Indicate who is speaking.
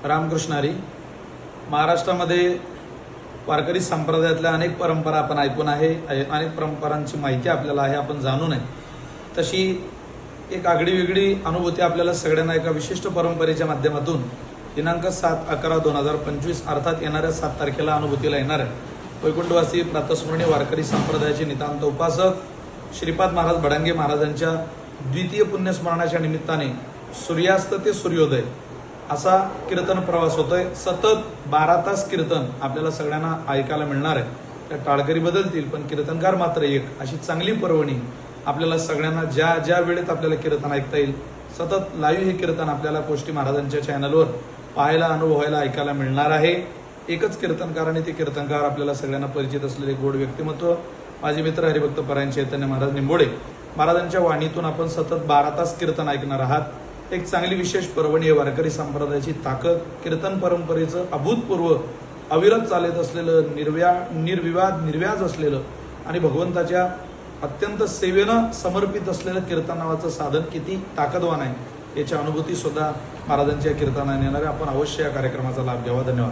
Speaker 1: रामकृष्ण हरी. महाराष्ट्रामध्ये वारकरी संप्रदायातल्या अनेक परंपरा आपण ऐकून आहे, अनेक परंपरांची माहिती आपल्याला आहे, आपण जाणून आहे. तशी एक आगळी वेगळी अनुभूती आपल्याला सगळ्यांना एका विशिष्ट परंपरेच्या माध्यमातून दिनांक 7/11/2025 अर्थात येणाऱ्या 7 तारखेला अनुभूतीला येणार आहे. वैकुंठवासी प्रातस्मरणीय वारकरी संप्रदायाचे नितांत उपासक श्रीपाद महाराज बडांगे महाराजांच्या द्वितीय पुण्यस्मरणाच्या निमित्ताने सूर्यास्त ते सूर्योदय असा कीर्तन प्रवास होतोय. सतत 12 तास कीर्तन आपल्याला सगळ्यांना ऐकायला मिळणार आहे. त्या टाळकरी बदलतील पण कीर्तनकार मात्र एक. अशी चांगली पर्वणी आपल्याला सगळ्यांना ज्या ज्या वेळेत आपल्याला कीर्तन ऐकता येईल, सतत लाईव्ह हे कीर्तन आपल्याला कोष्टी महाराजांच्या चॅनलवर पाहायला, अनुभवायला, ऐकायला मिळणार आहे. एकच कीर्तनकार आणि ते कीर्तनकार आपल्याला सगळ्यांना परिचित असलेले गोड व्यक्तिमत्व माझे मित्र हरिभक्त परायण चैतन्य महाराज निंबोडे महाराजांच्या वाणीतून आपण सतत 12 तास कीर्तन ऐकणार आहात. एक चांगली विशेष पर्वणी आहे. वारकरी संप्रदायाची ताकद, कीर्तन परंपरेचं अभूतपूर्व अविरत चालत असलेलं, निर्व्याज असलेलं आणि भगवंताच्या अत्यंत सेवेनं समर्पित असलेलं कीर्तन नावाचं साधन किती ताकदवान आहे याची अनुभूती सुद्धा महाराजांच्या कीर्तनाने येणार आहे. आपण अवश्य या कार्यक्रमाचा लाभ घ्यावा. धन्यवाद.